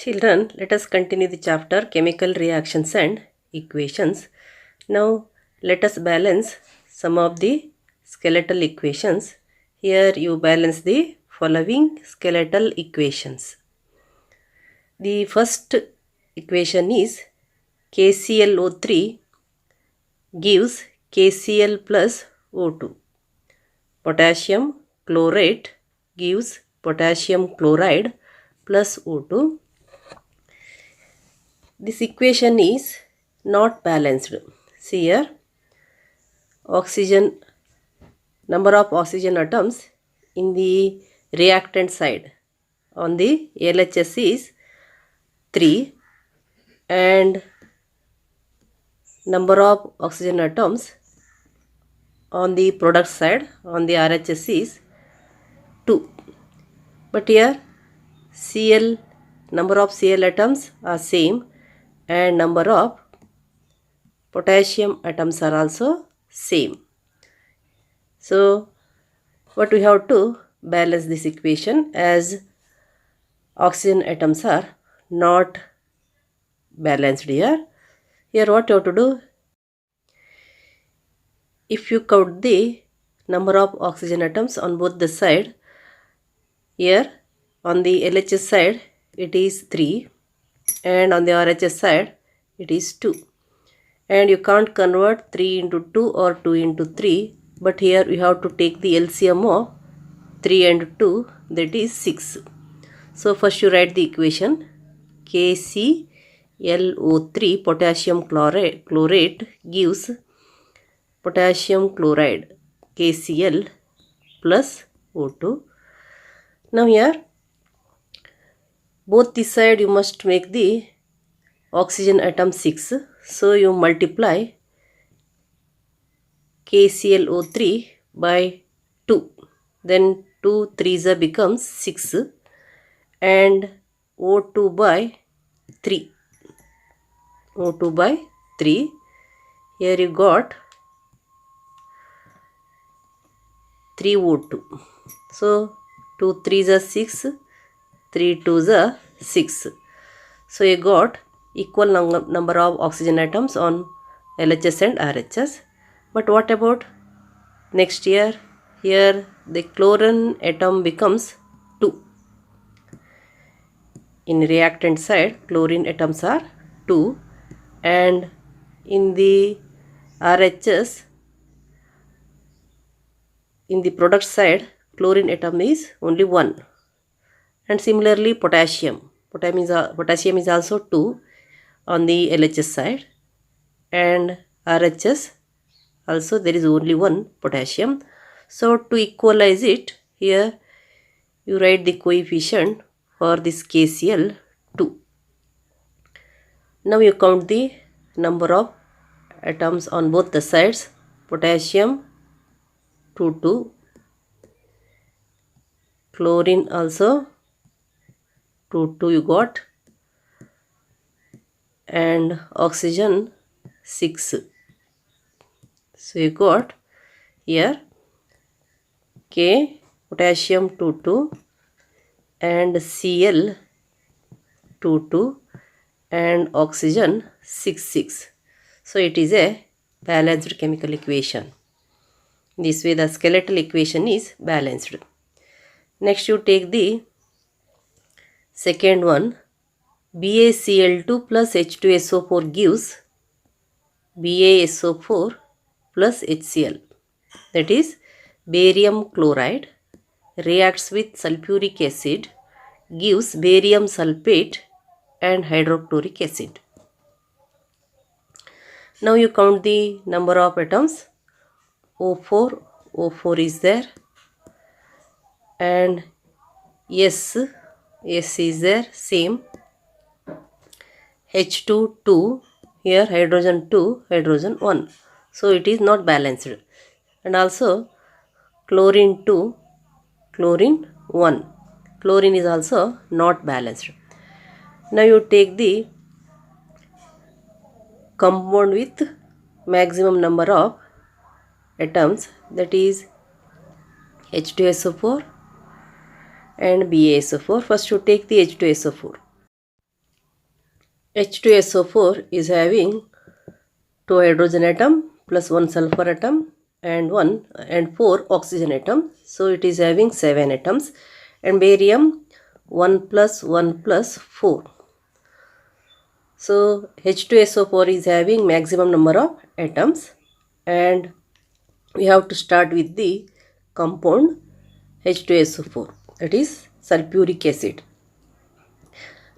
Children, let us continue the chapter Chemical Reactions and Equations. Now, let us balance some of the skeletal equations. Here you balance the following skeletal equations. The first equation is KClO3 gives KCl plus O2. Potassium chlorate gives potassium chloride plus O2. This equation is not balanced. See here, oxygen, number of oxygen atoms in the reactant side on the LHS is 3 and number of oxygen atoms on the product side on the RHS is 2. But here Cl, number of Cl atoms are same and number of potassium atoms are also same. So what we have to balance this equation as oxygen atoms are not balanced here. Here what you have to do, if you count the number of oxygen atoms on both the side, here on the LHS side it is 3 and on the RHS side it is 2. And you can't convert 3 into 2 or 2 into 3, but here we have to take the LCM of 3 and 2, that is 6. So first you write the equation KClO3 potassium chlorate gives potassium chloride KCl plus O2. Now here both the side you must make the oxygen atom 6. So you multiply KClO3 by 2. Then 2 3s becomes 6 and O2 by 3. O2 by 3. Here you got 3 O2. So 2 3s are 6, 3 2s are 6. So you got equal number of oxygen atoms on LHS and RHS. But what about next year? Here the chlorine atom becomes 2. In reactant side chlorine atoms are 2 and in the RHS, in the product side chlorine atom is only 1. And similarly potassium is also 2 on the LHS side and RHS also there is only 1 potassium. So to equalize it, here you write the coefficient for this KCl 2. Now you count the number of atoms on both the sides. Potassium 2, chlorine also 2 you got, and oxygen 6. So you got here K potassium 2 and Cl 2 and oxygen 6. So it is a balanced chemical equation. This way the skeletal equation is balanced. Next you take the second one. BaCl2 plus H2SO4 gives BaSO4 plus HCl, that is barium chloride reacts with sulfuric acid, gives barium sulfate and hydrochloric acid. Now you count the number of atoms. O4 is there and S is there same. H2 2, here hydrogen 2, hydrogen 1. So it is not balanced. And also chlorine 2, chlorine 1. Chlorine is also not balanced. Now you take the compound with maximum number of atoms, that is H2SO4 and BaSO4. First you take the H2SO4. H2SO4 is having 2 hydrogen atom plus 1 sulfur atom and 4 oxygen atom. So it is having 7 atoms, and barium 1 plus 1 plus 4. So H2SO4 is having maximum number of atoms, and we have to start with the compound H2SO4, that is sulfuric acid.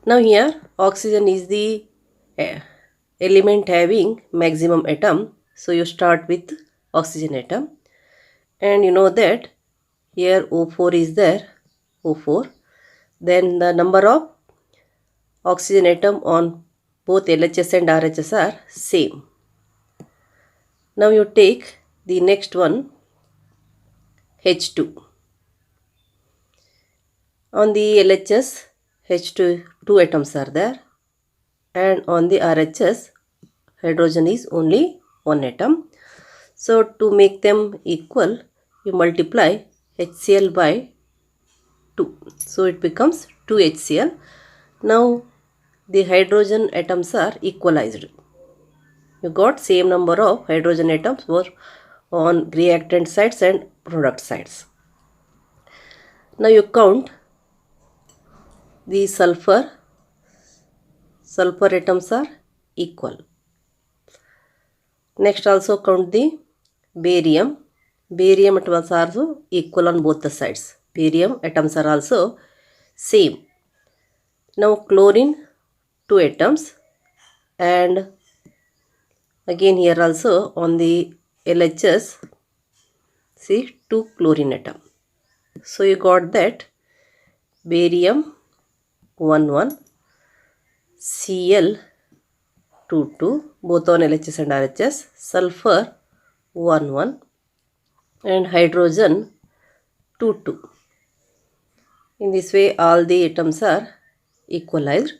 Now here oxygen is the element having maximum atom, so you start with oxygen atom, and you know that here O4 is there, O4. Then the number of oxygen atom on both LHS and RHS are same. Now you take the next one, H2. On the LHS, H2 2 atoms are there, and on the RHS hydrogen is only 1 atom. So to make them equal, you multiply HCl by 2. So it becomes 2HCl. Now the hydrogen atoms are equalized. You got same number of hydrogen atoms were on reactant sides and product sides. Now you count the sulfur atoms are equal. Next also count the barium atoms are also equal on both the sides. Barium atoms are also same. Now chlorine 2 atoms, and again here also on the LHS, see 2 chlorine atom. So you got that barium 1 Cl 2 both on LHS and RHS, sulfur 1 and hydrogen 2. In this way all the atoms are equalized.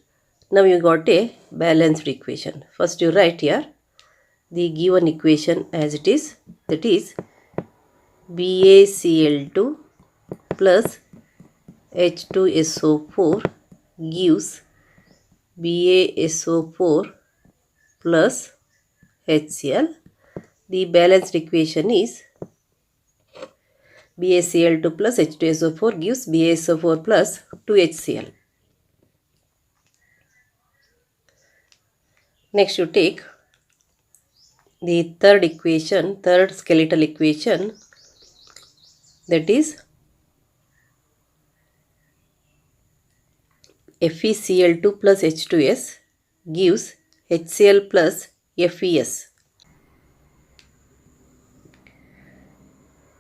Now you got a balanced equation. First you write here the given equation as it is, that is BaCl2 plus H2SO4 gives BaSO4 plus HCl. The balanced equation is BaCl2 plus H2SO4 gives BaSO4 plus 2HCl. Next you take the third skeletal equation, that is FeCl2 plus H2S gives HCl plus FeS.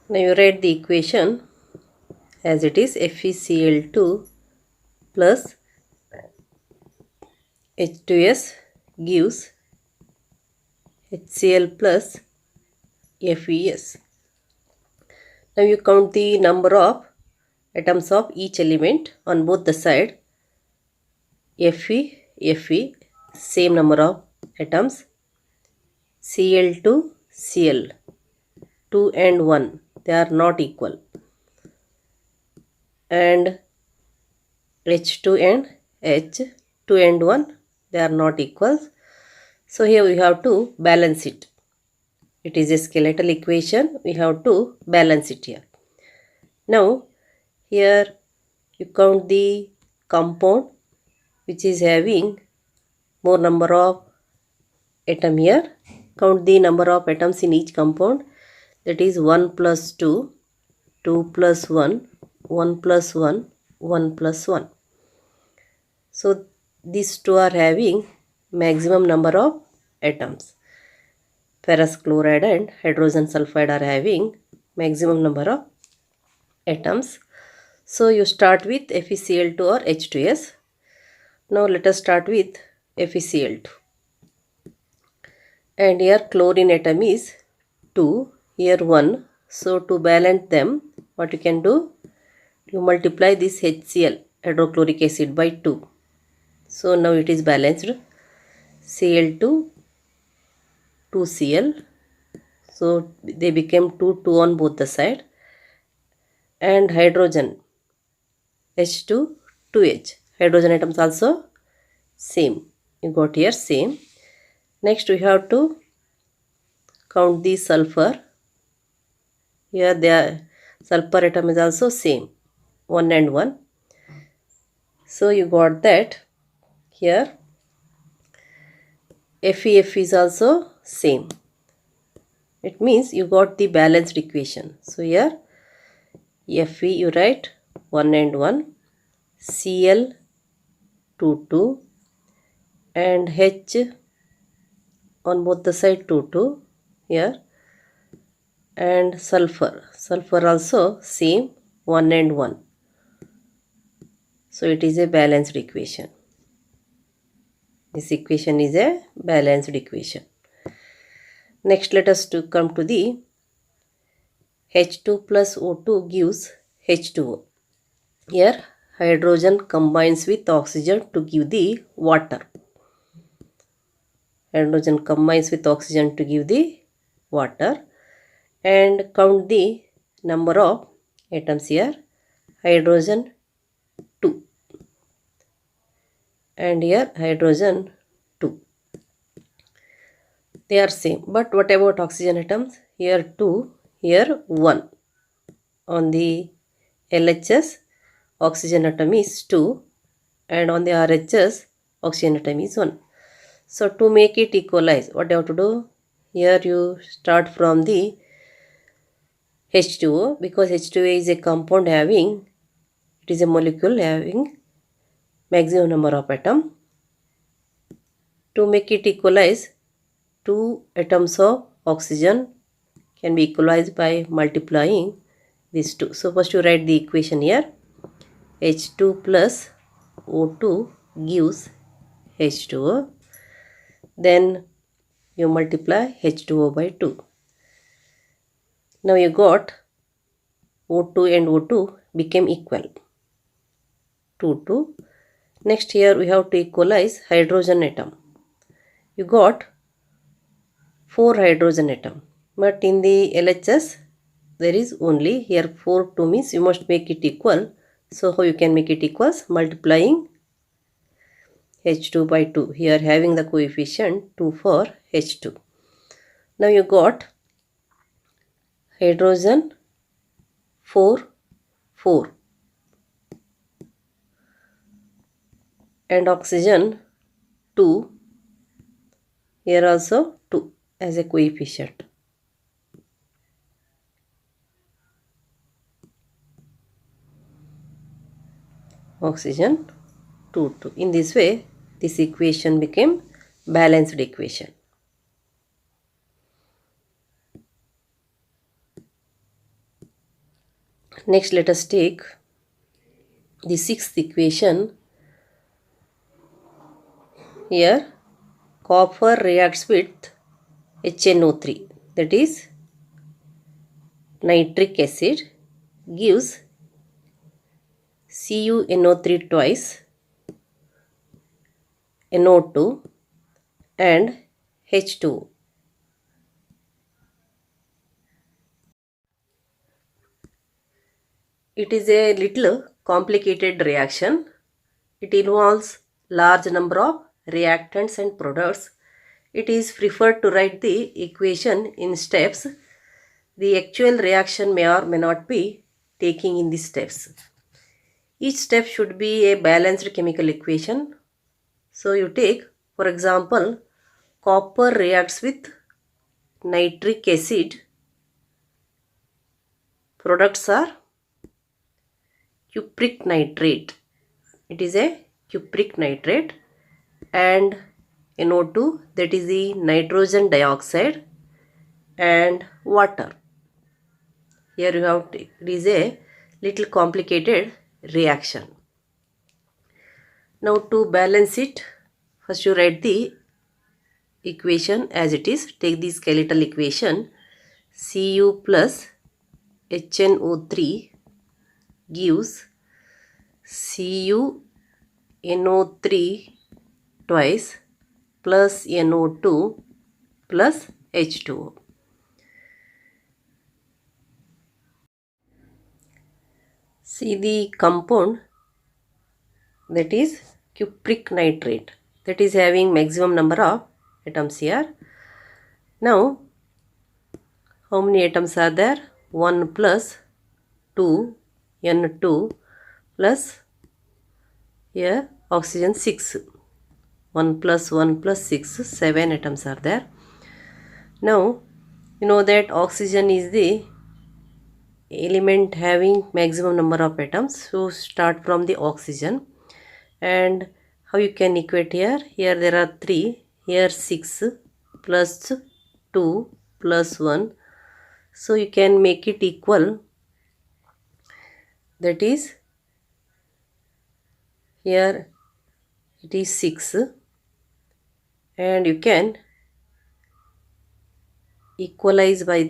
Now you write the equation as it is, FeCl2 plus H2S gives HCl plus FeS. Now you count the number of atoms of each element on both the side. Fe, same number of atoms. Cl2, Cl, 2 and 1, they are not equal. And H2 and H, 2 and 1, they are not equal. So here we have to balance it. It is a skeletal equation, we have to balance it here. Now here you count the compound which is having more number of atom here. Count the number of atoms in each compound, that is 1 plus 2, 2 plus 1, 1 plus 1, 1 plus 1. So these two are having maximum number of atoms. Ferrous chloride and hydrogen sulfide are having maximum number of atoms. So you start with FeCl2 or H2S. Now let us start with FeCl2. And here chlorine atom is 2, here 1. So to balance them, what you can do? You multiply this HCl, hydrochloric acid, by 2. So now it is balanced. Cl2, 2Cl. So they became 2 on both the side. And hydrogen, H2, 2H. Hydrogen atoms also same. You got here same. Next we have to count the sulfur. Here the sulfur atom is also same, 1 and 1. So you got that. Here Fe is also same. It means you got the balanced equation. So here Fe you write 1 and 1, Cl 2 2, and H on both the side 2 2 here, and sulfur also same 1 and 1. So it is a balanced equation. This equation is a balanced equation. Next let us to come to the H2 plus O2 gives H2O. Here hydrogen combines with oxygen to give the water. Hydrogen combines with oxygen to give the water. And count the number of atoms here. Hydrogen 2 and here hydrogen 2. They are same. But what about oxygen atoms? Here 2, here 1. On the LHS oxygen atom is 2 and on the RHS oxygen atom is 1. So to make it equalize, what you have to do? Here you start from the H2O, because H2O is a compound having, it is a molecule having maximum number of atoms. To make it equalize, 2 atoms of oxygen can be equalized by multiplying these 2. So first you write the equation here. H2 plus O2 gives H2O. Then you multiply H2O by 2. Now you got O2 and O2 became equal. 2 2. Next here we have to equalize hydrogen atom. You got 4 hydrogen atom. But in the LHS there is only here 4 2 means you must make it equal. So how you can make it equals? Multiplying H2 by 2. Here having the coefficient 2 for H2. Now you got hydrogen 4 4 and oxygen 2, here also 2 as a coefficient. Oxygen 2 2. In this way this equation became balanced equation. Next let us take the sixth equation. Here copper reacts with HNO3, that is nitric acid, gives CuNO3 twice, NO2 and H2O. It is a little complicated reaction. It involves large number of reactants and products. It is preferred to write the equation in steps. The actual reaction may or may not be taking in these steps. Each step should be a balanced chemical equation. So you take, for example, copper reacts with nitric acid. Products are cupric nitrate. It is a cupric nitrate, and NO2, that is the nitrogen dioxide, and water. Here you have to, it is a little complicated reaction. Now to balance it, first you write the equation as it is. Take the skeletal equation. Cu plus HNO3 gives CuNO3 twice plus NO2 plus H2O. See the compound, that is cupric nitrate, that is having maximum number of atoms here. Now, how many atoms are there? 1 plus 2, N2 plus here oxygen 6. 1 plus 1 plus 6, 7 atoms are there. Now, you know that oxygen is the element having maximum number of atoms. So, start from the oxygen. And how you can equate here? Here there are 3, here 6 plus 2 plus 1. So, you can make it equal. That is, here it is 6 and you can equalize by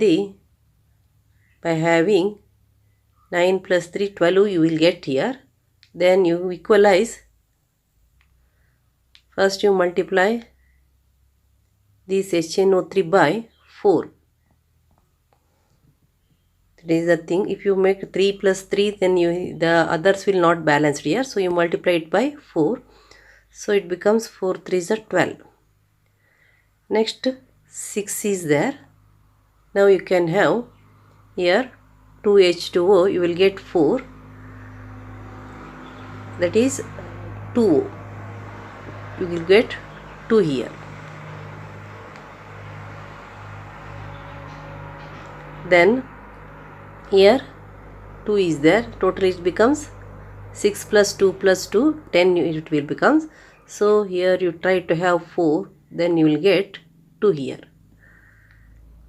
having 9 plus 3, 12 you will get here. Then you equalize. First you multiply this HNO3 by 4. That is the thing. If you make 3 plus 3, then the others will not balance here. So you multiply it by 4. So it becomes 4 3s are 12. Next 6 is there. Now you can have here 2H2O, you will get 4. That is 2O. You will get 2 here. Then here 2 is there. Total it becomes 6 plus 2 plus 2, 10 it will becomes. So here you try to have 4, then you will get 2 here.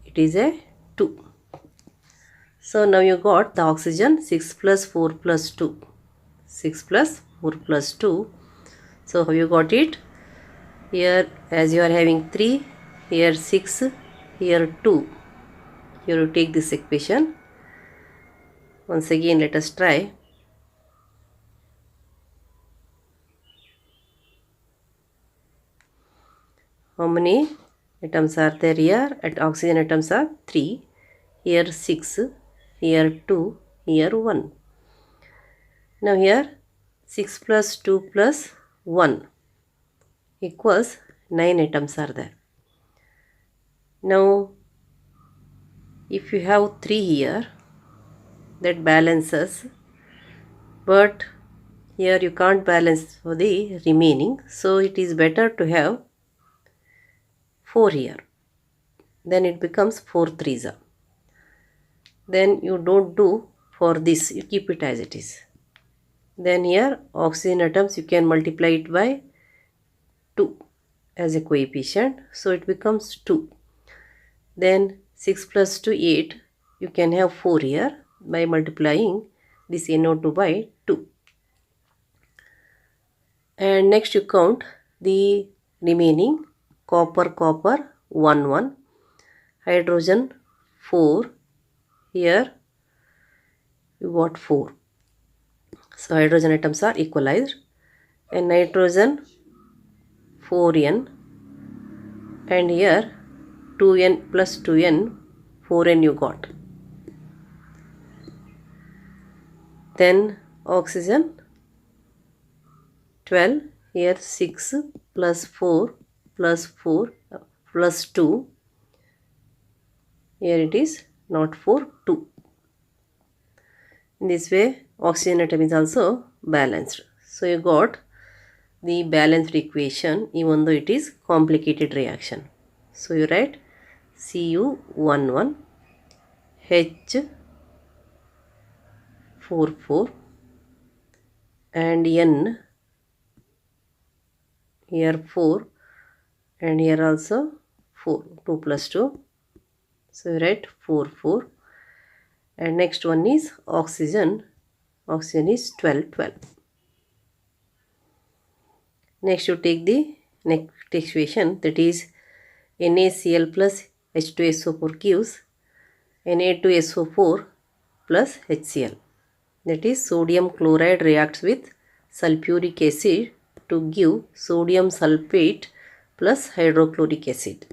It is a 2. So now you got the oxygen 6 plus 4 plus 2. 6 plus 4 plus 2. So how you got it? Here as you are having 3, here 6, here 2. Here you take this equation. Once again let us try. How many atoms are there here? At oxygen atoms are 3, here 6, here 2, here 1. Now here 6 plus 2 plus 1 equals 9 atoms are there. Now if you have 3 here, that balances, but here you can't balance for the remaining, so it is better to have 4 here. Then it becomes 4 3s. Then you don't do for this, you keep it as it is. Then here oxygen atoms you can multiply it by 2 as a coefficient, so it becomes 2. Then 6 plus 2 8, you can have 4 here by multiplying this NO2 by 2. And next you count the remaining. Copper 1 1, hydrogen 4, here you got 4. So hydrogen atoms are equalized, and nitrogen 4N, and here 2N plus 2N, 4N you got. Then oxygen 12, here 6 plus 4 plus 4 plus 2, here it is not 4, 2. In this way oxygen atom is also balanced. So you got the balanced equation even though it is complicated reaction. So you write Cu11 H44 and N, here 4 and here also 4, 2 plus 2. So you write 4 4, and next one is oxygen. Oxygen is 12 12. Next you take the next equation, that is NaCl plus H2SO4 gives Na2SO4 plus HCl. That is sodium chloride reacts with sulfuric acid to give sodium sulfate plus hydrochloric acid.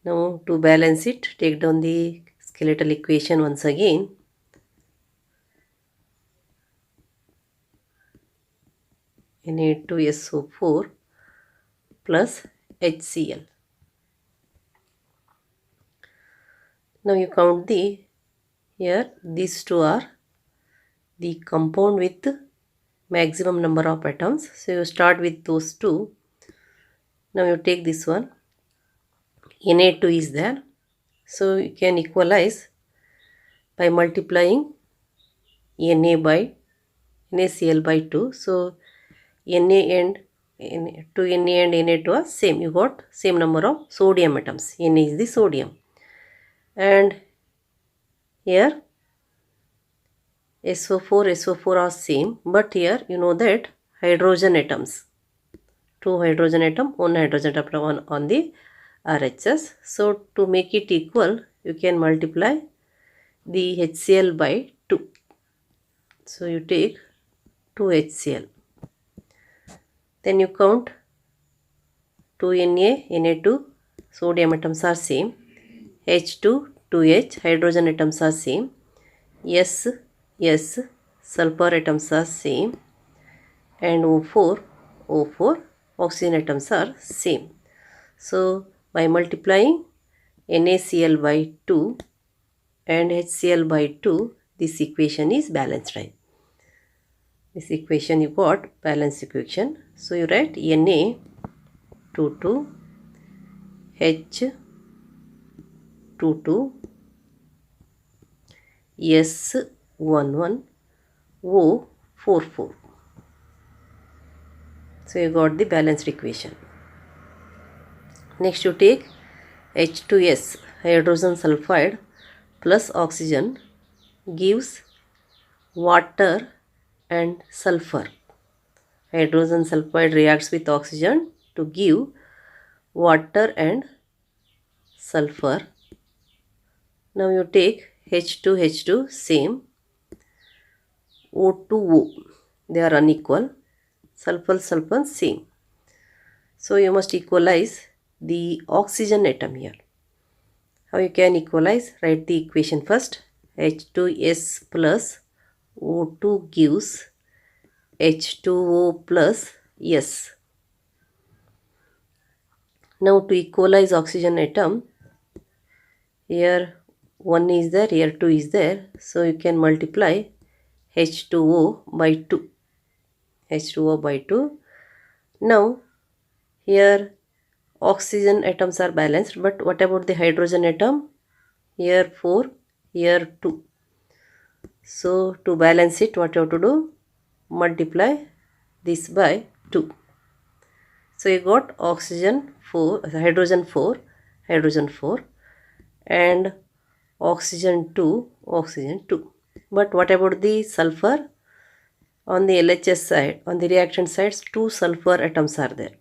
Now to balance it, take down the skeletal equation once again. Na2SO4 plus HCl. Now you count here these two are the compound with maximum number of atoms. So you start with those two. Now you take this one. Na2 is there. So you can equalize by multiplying NaCl by 2. So Na and Na and Na2 are same. You got same number of sodium atoms. Na is the sodium. And here SO4 are same, but here you know that hydrogen atoms, 2 hydrogen atom, 1 hydrogen atom on the RHS. So to make it equal, you can multiply the HCl by 2. So you take 2 HCl. Then you count 2 Na2, sodium atoms are same. H2, 2H, hydrogen atoms are same. S, sulfur atoms are same. And O4, oxygen atoms are same. So by multiplying NaCl by 2 and HCl by 2, this equation is balanced, right? This equation you got balanced equation. So you write Na22, H22, S11, O44. So you got the balanced equation. Next you take H2S, hydrogen sulfide plus oxygen gives water and sulfur. Hydrogen sulfide reacts with oxygen to give water and sulfur. Now you take H2, same. O2O, they are unequal. Sulfur, same. So you must equalize the oxygen atom here. How you can equalize? Write the equation first. H2S plus O2 gives H2O plus S. Now to equalize oxygen atom, here 1 is there, here 2 is there. So you can multiply H2O by 2. H2O by 2. Now here oxygen atoms are balanced, but what about the hydrogen atom? Here 4, here 2. So to balance it, what you have to do? Multiply this by 2. So you got hydrogen 4, and oxygen 2. But what about the sulfur? On the LHS side, on the reaction sides, 2 sulfur atoms are there.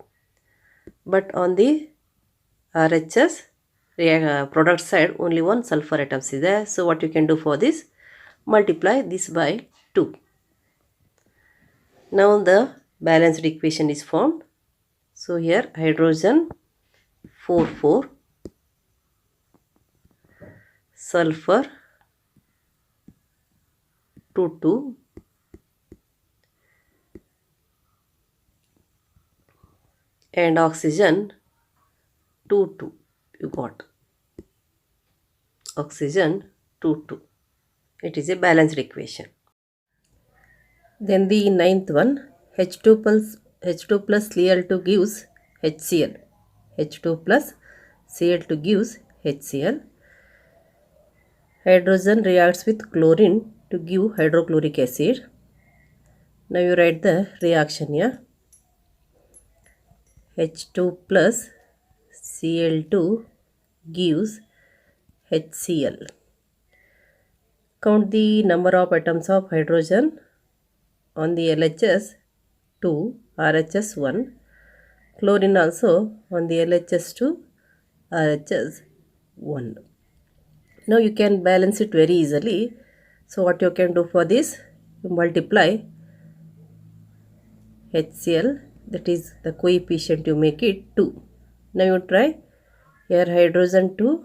But on the RHS product side, only 1 sulfur atom is there. So what you can do for this? Multiply this by 2. Now the balanced equation is formed. So here hydrogen 4, sulfur 2, and oxygen 2. You got oxygen 2. It is a balanced equation. Then the ninth one, H2 plus Cl2 gives HCl. H2 plus Cl2 gives HCl. Hydrogen reacts with chlorine to give hydrochloric acid. Now you write the reaction here. H2 plus Cl2 gives HCl. Count the number of atoms of hydrogen on the LHS 2, RHS 1. Chlorine also on the LHS 2, RHS 1. Now you can balance it very easily. So what you can do for this? You multiply HCl, that is the coefficient, you make it 2. Now you try here hydrogen 2,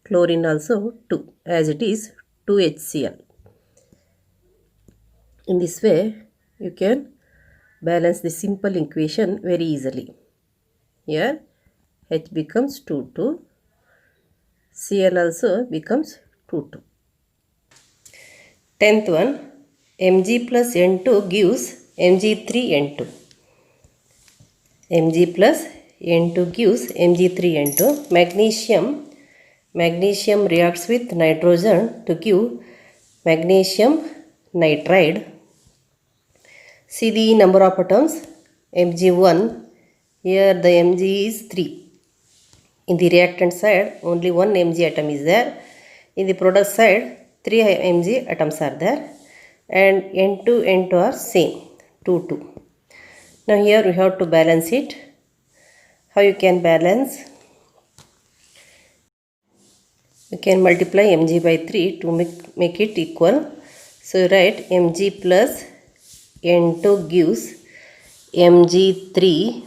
chlorine also 2, as it is 2 HCl. In this way you can balance the simple equation very easily. Here H becomes 2, 2. Cl also becomes 2, 2. 10th one, Mg plus N2 gives Mg3N2. Mg plus N2 gives Mg3N2. Magnesium reacts with nitrogen to give magnesium nitride. See the number of atoms. Mg1, here the Mg is 3. In the reactant side, only one Mg atom is there. In the product side, 3 Mg atoms are there. And N2, N2 are same, 2, 2. Now here we have to balance it. How you can balance? You can multiply Mg by 3 to make it equal. So write Mg plus N2 gives Mg3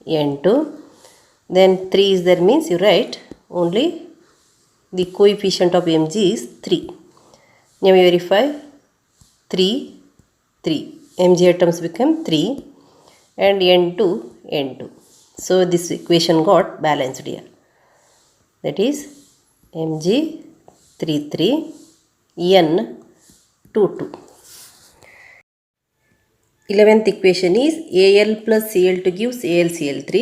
N2. Then 3 is there, means you write only the coefficient of Mg is 3. Now we verify 3, 3. Mg atoms become 3 and N2, N2. So this equation got balanced here. That is Mg 3, 3, N 2, 2. 11th equation is Al plus Cl2 gives AlCl3.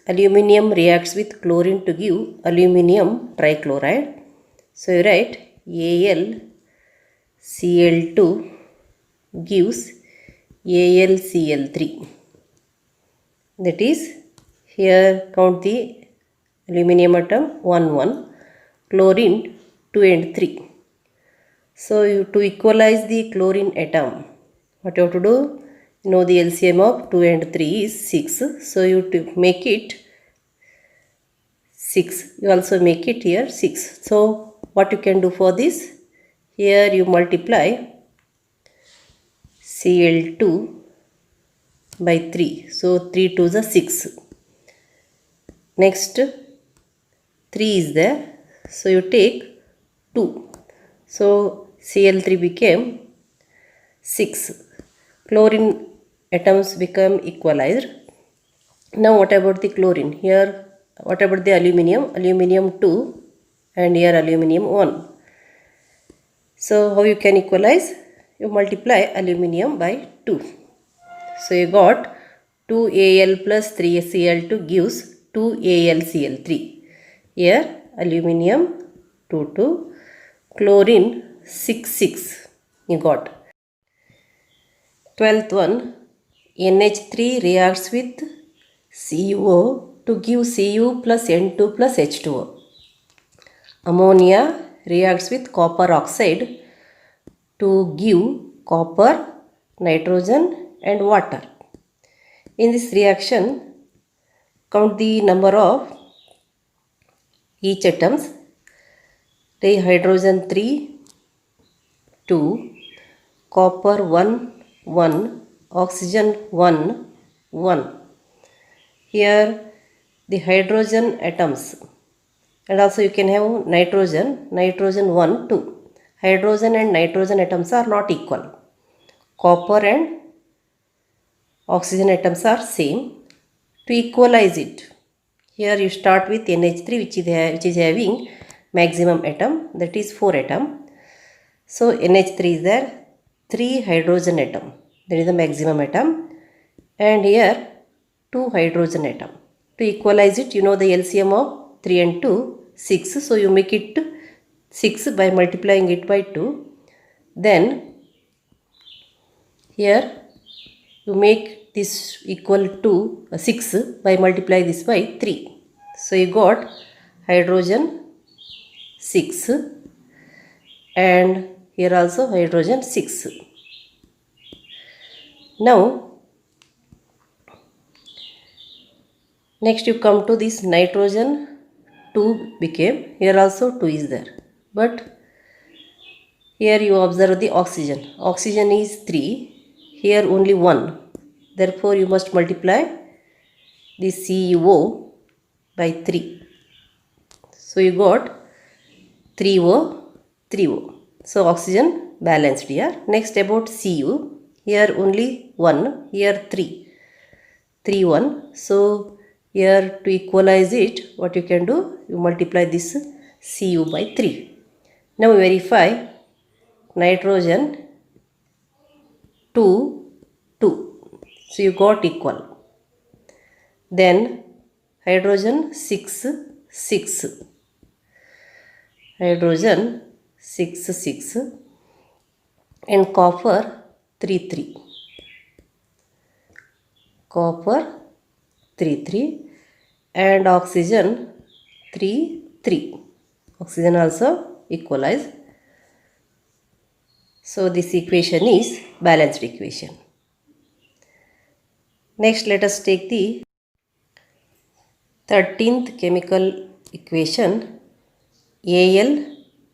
Aluminium reacts with chlorine to give aluminium trichloride. So you write AlCl2 gives AlCl3. That is, here count the aluminium atom 1, 1, chlorine 2 and 3. So to equalize the chlorine atom, what you have to do? You know the LCM of 2 and 3 is 6. So you to make it 6. You also make it here 6. So what you can do for this? Here you multiply Cl2 by 3. So 3 to the 6. Next 3 is there. So you take 2. So Cl3 became 6. Chlorine atoms become equalized. Now what about the chlorine? Here what about the aluminium? Aluminium 2 and here aluminium 1. So how you can equalize? You multiply aluminium by 2. So you got 2Al plus 3Cl2 gives 2AlCl3. Here aluminium 2, 2, chlorine 6, 6 you got. 12th one, NH3 reacts with CuO to give Cu plus N2 plus H2O. Ammonia reacts with copper oxide to give copper, nitrogen and water. In this reaction, count the number of each atoms. Take hydrogen 3, 2, copper 1, 1, oxygen 1, 1. Here the hydrogen atoms, and also you can have nitrogen 1, 2. Hydrogen and nitrogen atoms are not equal. Copper and oxygen atoms are same. To equalize it, here you start with NH3 which is having maximum atom, that is 4 atom. So NH3 is there, 3 hydrogen atom, that is the maximum atom, and here 2 hydrogen atom. To equalize it, you know the LCM of 3 and 2, 6. So you make it 6 by multiplying it by 2. Then here you make this equal to 6 by multiplying this by 3. So you got hydrogen 6 and here also hydrogen 6. Now next you come to this nitrogen 2 became, here also 2 is there. But here you observe the oxygen. Oxygen is 3, here only 1. Therefore you must multiply the CuO by 3. So you got 3O, 3O. So oxygen balanced here. Next about Cu. Here only 1, here 3. 3, 1. So here to equalize it, what you can do? You multiply this Cu by 3. Now verify nitrogen 2, 2. So you got equal. Then hydrogen 6, 6. Hydrogen 6, 6. And copper 3, 3. Copper 3, 3. And oxygen 3, 3. Oxygen also equalize. So this equation is balanced equation. Next, let us take the 13th chemical equation. Al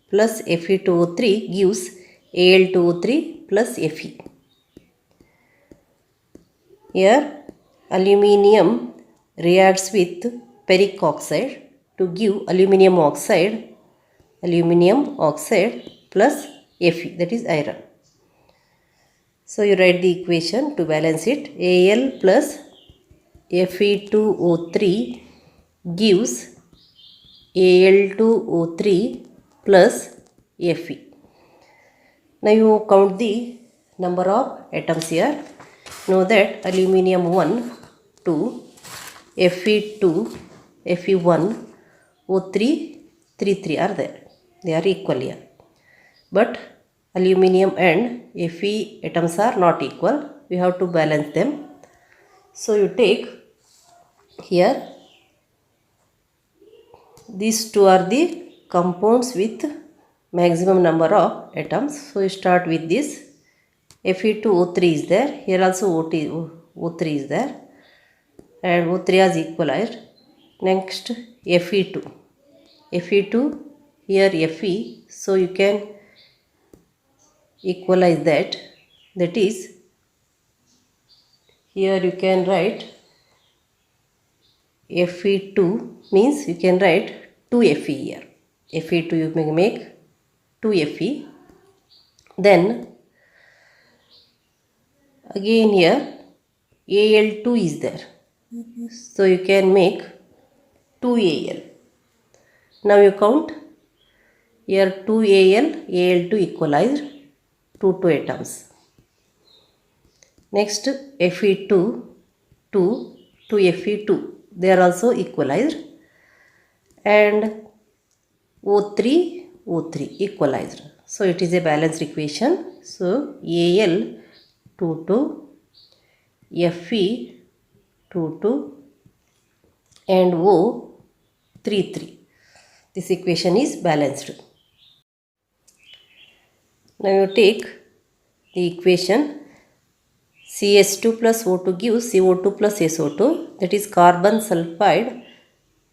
plus Fe2O3 gives Al2O3 plus Fe. Here aluminium reacts with ferric oxide to give aluminium oxide plus Fe, that is iron. So you write the equation to balance it. Al plus Fe2O3 gives Al2O3 plus Fe. Now you count the number of atoms here. Know that aluminium 1, 2, Fe2, Fe1, O3, 3, 3 are there. They are equal here. But aluminium and Fe atoms are not equal. We have to balance them. So you take here, these two are the compounds with maximum number of atoms. So you start with this. Fe2O3 is there. Here also O3 is there. And O3 is equalized. Next Fe2. Fe2, here Fe. So you can equalize that. That is, here you can write Fe2 means you can write 2Fe here. Fe2 you may make 2Fe. Then again here Al2 is there. So you can make 2Al. Now you count here 2Al, Al2 equalized, 2 atoms. Next Fe2, 2 Fe2, they are also equalized. And O3 equalized. So it is a balanced equation. So Al 2, Fe 2, and O 3. This equation is balanced. Now you take the equation. CS2 plus O2 gives CO2 plus SO2, that is carbon sulfide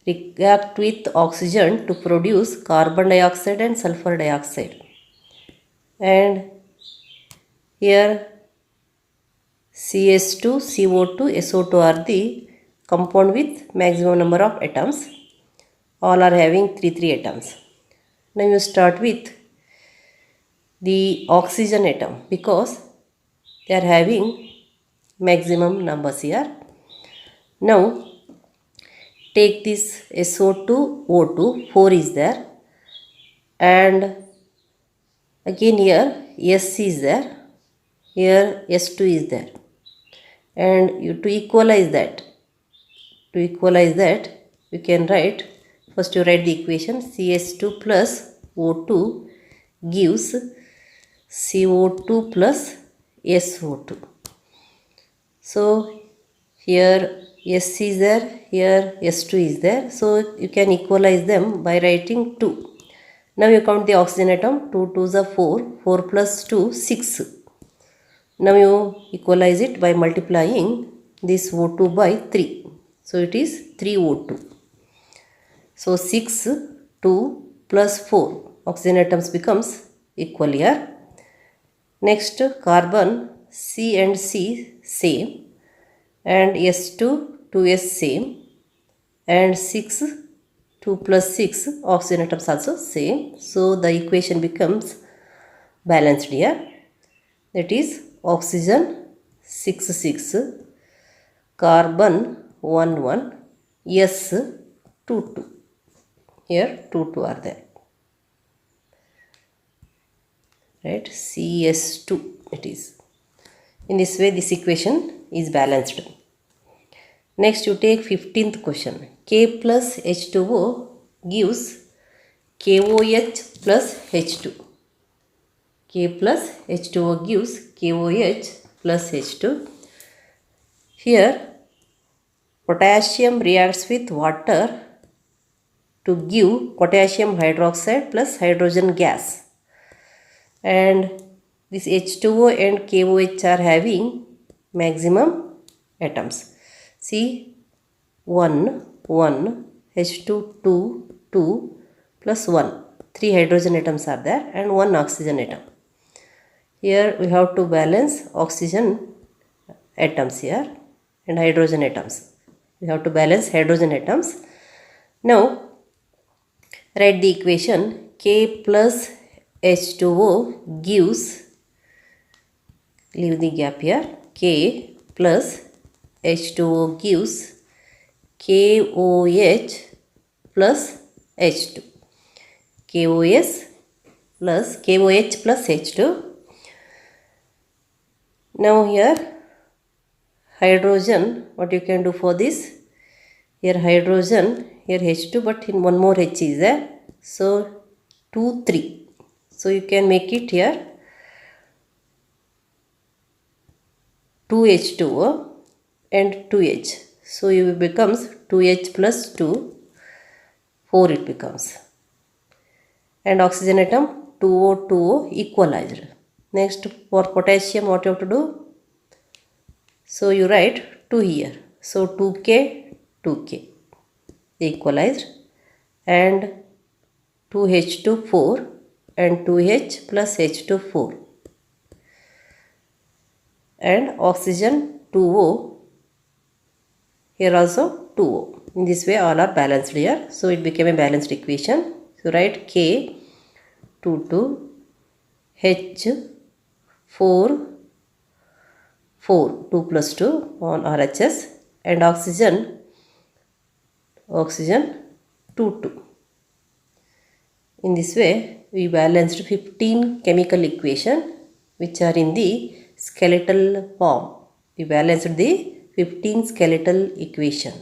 react with oxygen to produce carbon dioxide and sulfur dioxide. And here CS2, CO2, SO2 are the compound with maximum number of atoms. All are having 3 atoms. Now you start with the oxygen atom because they are having maximum numbers here. Now take this SO2, O2, 4 is there, and again here S is there, here S2 is there, and you to equalize that you can write, first you write the equation. CS2 plus O2 gives CO2 plus SO2. So here S is there, here S2 is there. So you can equalize them by writing 2. Now you count the oxygen atom. 2 2s are 4. 4 plus 2, 6. Now you equalize it by multiplying this O2 by 3. So it is 3 O2. So 6, 2 plus 4. Oxygen atoms becomes equal here. Next carbon C and C same, and S2, 2S same, and 6, 2 plus 6 oxygen atoms also same. So the equation becomes balanced here. That is oxygen 6 6, carbon 1 1, S 2 2. Here 2 2 are there. Right, CS2 it is. In this way this equation is balanced. Next you take 15th question. K plus H2O gives KOH plus H2. K plus H2O gives KOH plus H2. Here potassium reacts with water to give potassium hydroxide plus hydrogen gas. And this H2O and KOH are having maximum atoms. See, 1 1, H2 2 2 plus 1. 3 hydrogen atoms are there and 1 oxygen atom. Here we have to balance oxygen atoms here and hydrogen atoms. We have to balance hydrogen atoms. Now write the equation. K plus H2O gives, leave the gap here, K plus H2O gives KOH plus H2. KOH plus H2. Now here hydrogen, what you can do for this? Here hydrogen, here H2, but in one more H is there. So 2 3. So you can make it here 2H2O and 2H. So it becomes 2H plus 2, 4 it becomes. And oxygen atom 2O 2O equalized. Next for potassium what you have to do? So you write 2 here. So 2K 2K equalized, and 2H2 4 and 2H plus H2 4, and oxygen 2O, here also 2O. In this way all are balanced here. So it became a balanced equation. So write K 2 2, H 4 4, 2 plus 2 on RHS, and oxygen 2 2. In this way we balanced 15 chemical equation which are in the skeletal form. We balanced the 15 skeletal equation.